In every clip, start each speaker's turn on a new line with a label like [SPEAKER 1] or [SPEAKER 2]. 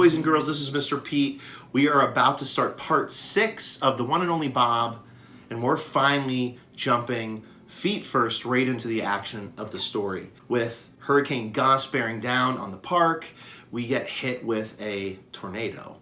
[SPEAKER 1] boys and girls, this is Mr. Pete. We are about to start part 6 of the one and only Bob, and we're finally jumping feet first right into the action of the story. With Hurricane Gus bearing down on the park, we get hit with a tornado,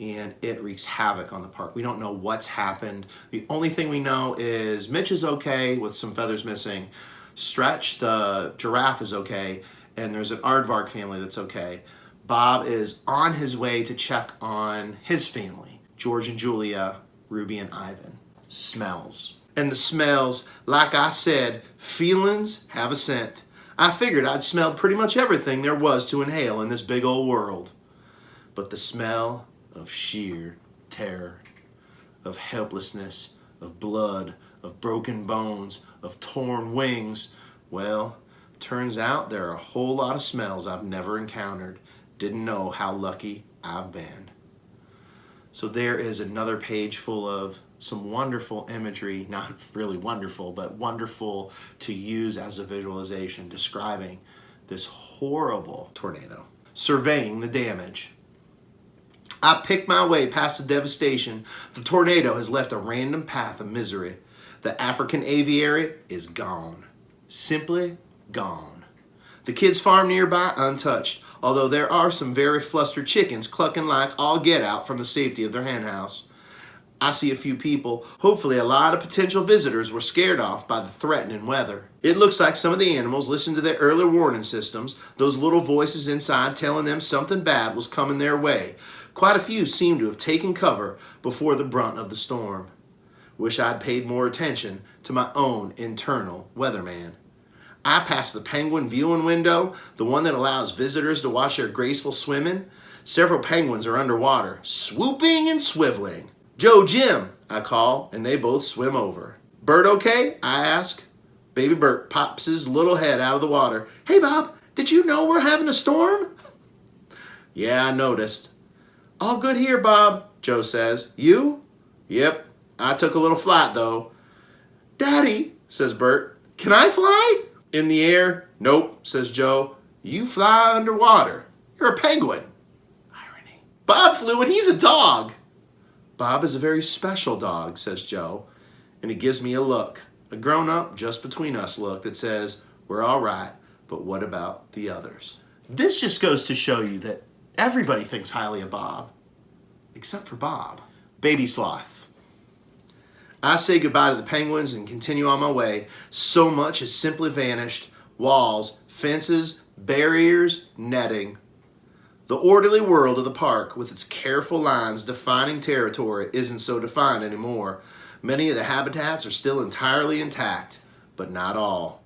[SPEAKER 1] and it wreaks havoc on the park. We don't know what's happened. The only thing we know is Mitch is okay with some feathers missing. Stretch, the giraffe, is okay, and there's an aardvark family that's okay. Bob is on his way to check on his family, George and Julia, Ruby and Ivan. Smells. And the smells, like I said, feelings have a scent. I figured I'd smelled pretty much everything there was to inhale in this big old world. But the smell of sheer terror, of helplessness, of blood, of broken bones, of torn wings, well, turns out there are a whole lot of smells I've never encountered. Didn't know how lucky I've been. So there is another page full of some wonderful imagery, not really wonderful, but wonderful to use as a visualization, describing this horrible tornado. Surveying the damage. I picked my way past the devastation. The tornado has left a random path of misery. The African aviary is gone. Simply gone. The kids' farm nearby untouched, although there are some very flustered chickens clucking like all get out from the safety of their hen house. I see a few people, hopefully a lot of potential visitors, were scared off by the threatening weather. It looks like some of the animals listened to their early warning systems, those little voices inside telling them something bad was coming their way. Quite a few seem to have taken cover before the brunt of the storm. Wish I'd paid more attention to my own internal weatherman. I passed the penguin viewing window, the one that allows visitors to watch their graceful swimming. Several penguins are underwater, swooping and swiveling. "Joe, Jim," I call, and they both swim over. "Bert okay?" I ask. Baby Bert pops his little head out of the water. "Hey, Bob, did you know we're having a storm?" "Yeah, I noticed." "All good here, Bob," Joe says. "You?" "Yep, I took a little flight, though." "Daddy," says Bert, "can I fly?" "In the air?" "Nope," says Joe. "You fly underwater. You're a penguin." Irony. "Bob flew and he's a dog." "Bob is a very special dog," says Joe, and he gives me a look, a grown-up, just between us look that says, "We're all right, but what about the others?" This just goes to show you that everybody thinks highly of Bob, except for Bob. Baby Sloth. I say goodbye to the penguins and continue on my way. So much has simply vanished. Walls, fences, barriers, netting. The orderly world of the park, with its careful lines defining territory, isn't so defined anymore. Many of the habitats are still entirely intact, but not all.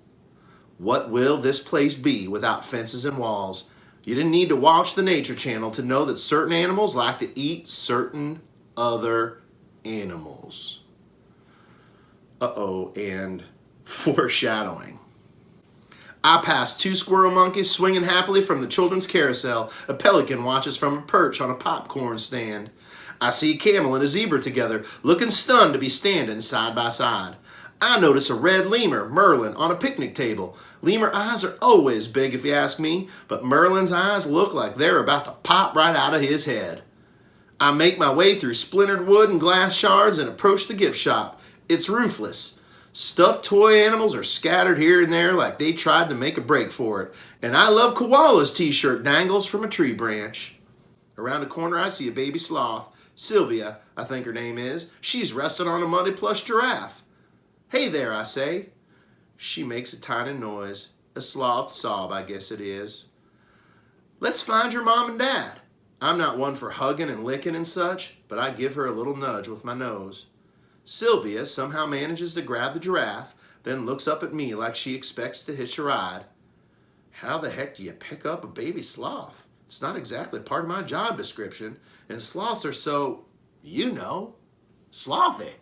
[SPEAKER 1] What will this place be without fences and walls? You didn't need to watch the Nature Channel to know that certain animals like to eat certain other animals. Uh-oh, and foreshadowing. I pass 2 squirrel monkeys swinging happily from the children's carousel. A pelican watches from a perch on a popcorn stand. I see a camel and a zebra together, looking stunned to be standing side by side. I notice a red lemur, Merlin, on a picnic table. Lemur eyes are always big if you ask me, but Merlin's eyes look like they're about to pop right out of his head. I make my way through splintered wood and glass shards and approach the gift shop. It's roofless. Stuffed toy animals are scattered here and there like they tried to make a break for it. And I Love Koalas t-shirt dangles from a tree branch. Around the corner I see a baby sloth. Sylvia, I think her name is. She's resting on a muddy plush giraffe. "Hey there," I say. She makes a tiny noise. A sloth sob, I guess it is. "Let's find your mom and dad." I'm not one for hugging and licking and such, but I give her a little nudge with my nose. Sylvia somehow manages to grab the giraffe, then looks up at me like she expects to hitch a ride. How the heck do you pick up a baby sloth? It's not exactly part of my job description, and sloths are so, slothy.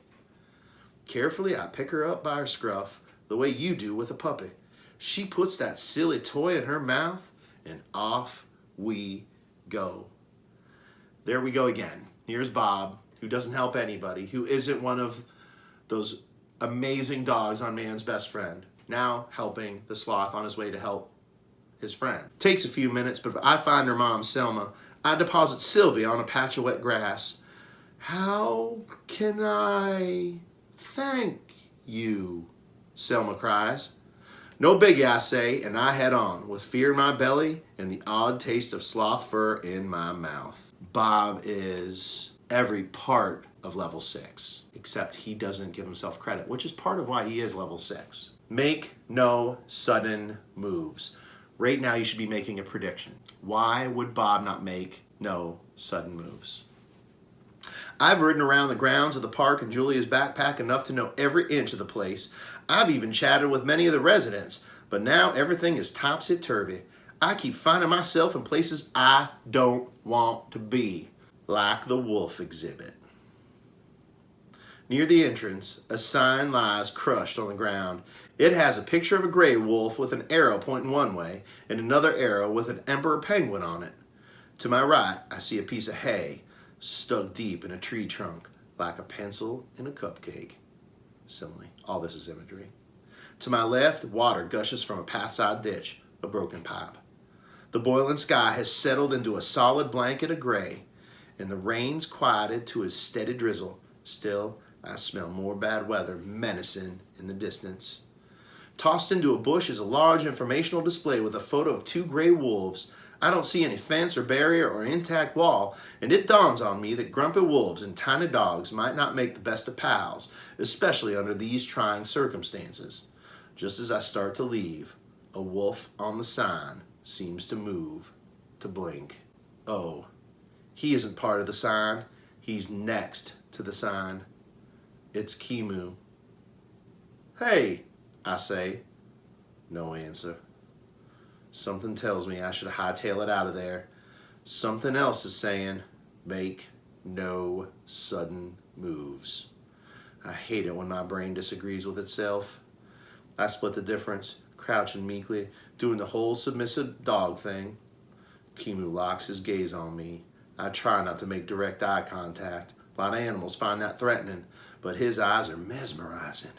[SPEAKER 1] Carefully, I pick her up by her scruff, the way you do with a puppy. She puts that silly toy in her mouth, and off we go. There we go again. Here's Bob, who doesn't help anybody, who isn't one of those amazing dogs on Man's Best Friend, now helping the sloth on his way to help his friend. Takes a few minutes, but I find her mom, Selma. I deposit Sylvie on a patch of wet grass. How can I thank you? Selma cries. No biggie, I say, and I head on, with fear in my belly and the odd taste of sloth fur in my mouth. Bob is every part of level 6, except he doesn't give himself credit, which is part of why he is level 6. Make no sudden moves. Right now you should be making a prediction. Why would Bob not make no sudden moves? I've ridden around the grounds of the park in Julia's backpack enough to know every inch of the place. I've even chatted with many of the residents, but now everything is topsy-turvy. I keep finding myself in places I don't want to be, like the wolf exhibit. Near the entrance, a sign lies crushed on the ground. It has a picture of a gray wolf with an arrow pointing one way and another arrow with an emperor penguin on it. To my right, I see a piece of hay stuck deep in a tree trunk, like a pencil in a cupcake. Simile. All this is imagery. To my left, water gushes from a pathside ditch, a broken pipe. The boiling sky has settled into a solid blanket of gray, and the rain's quieted to a steady drizzle. Still, I smell more bad weather menacing in the distance. Tossed into a bush is a large informational display with a photo of 2 gray wolves. I don't see any fence or barrier or intact wall, and it dawns on me that grumpy wolves and tiny dogs might not make the best of pals, especially under these trying circumstances. Just as I start to leave, a wolf on the sign seems to move, to blink. Oh, he isn't part of the sign. He's next to the sign. It's Kimu. Hey, I say. No answer. Something tells me I should hightail it out of there. Something else is saying, make no sudden moves. I hate it when my brain disagrees with itself. I split the difference, crouching meekly, doing the whole submissive dog thing. Kimu locks his gaze on me. I try not to make direct eye contact. A lot of animals find that threatening, but his eyes are mesmerizing,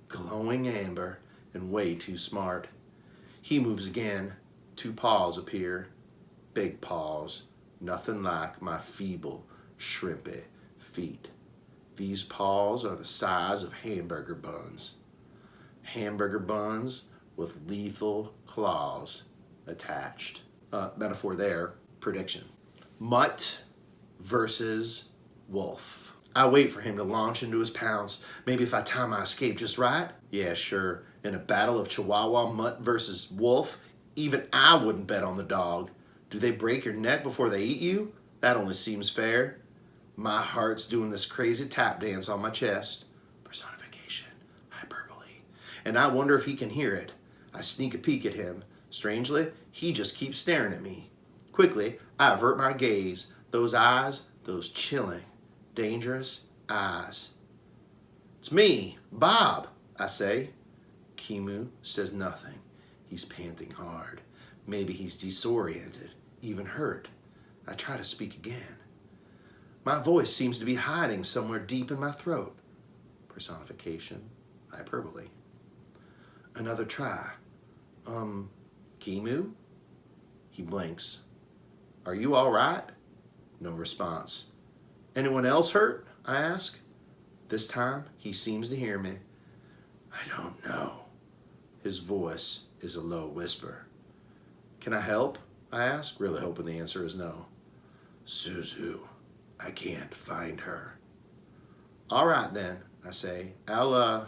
[SPEAKER 1] glowing amber, and way too smart. He moves again. 2 paws appear. Big paws. Nothing like my feeble, shrimpy feet. These paws are the size of hamburger buns. Hamburger buns with lethal claws attached. Metaphor there. Prediction. Mutt versus wolf. I wait for him to launch into his pounce. Maybe if I time my escape just right? Yeah, sure. In a battle of Chihuahua Mutt versus wolf, even I wouldn't bet on the dog. Do they break your neck before they eat you? That only seems fair. My heart's doing this crazy tap dance on my chest. Personification. Hyperbole. And I wonder if he can hear it. I sneak a peek at him. Strangely, he just keeps staring at me. Quickly, I avert my gaze. Those eyes, those chilling, dangerous eyes. It's me, Bob, I say. Kimu says nothing. He's panting hard. Maybe he's disoriented, even hurt. I try to speak again. My voice seems to be hiding somewhere deep in my throat. Personification, hyperbole. Another try. Kimu? He blinks. Are you all right? No response. Anyone else hurt? I ask. This time, he seems to hear me. I don't know. His voice is a low whisper. Can I help? I ask, really hoping the answer is no. Suzu, I can't find her. All right then, I say. I'll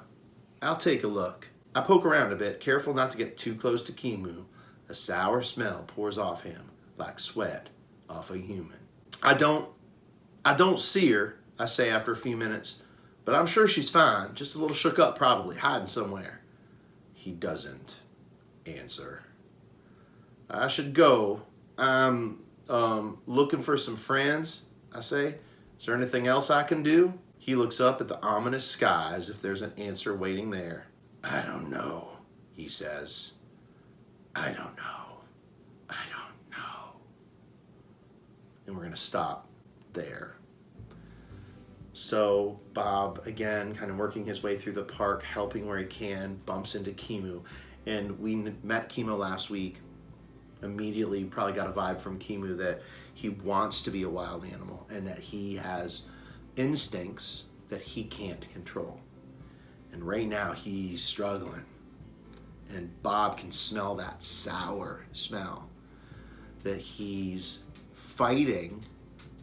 [SPEAKER 1] take a look. I poke around a bit, careful not to get too close to Kimu. A sour smell pours off him, like sweat off a human. I don't see her, I say after a few minutes, but I'm sure she's fine, just a little shook up probably, hiding somewhere. He doesn't answer. I should go. I'm looking for some friends, I say. Is there anything else I can do? He looks up at the ominous sky as if there's an answer waiting there. I don't know, he says. I don't know. I don't know. And we're going to stop there. So Bob, again, kind of working his way through the park, helping where he can, bumps into Kimu. And we met Kimu last week. Immediately probably got a vibe from Kimu that he wants to be a wild animal, and that he has instincts that he can't control. And right now he's struggling. And Bob can smell that sour smell, that he's fighting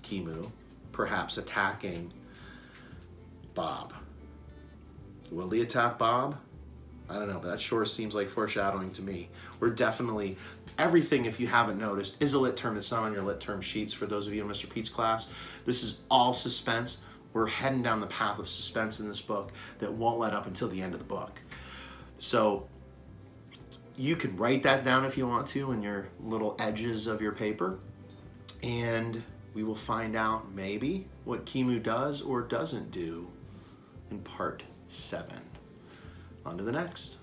[SPEAKER 1] Kimu, perhaps attacking Bob. Will he attack Bob? I don't know, but that sure seems like foreshadowing to me. We're definitely, everything, if you haven't noticed, is a lit term that's not on your lit term sheets for those of you in Mr. Pete's class. This is all suspense. We're heading down the path of suspense in this book that won't let up until the end of the book. So you can write that down if you want to in your little edges of your paper, and we will find out maybe what Kimu does or doesn't do in part 7. On to the next.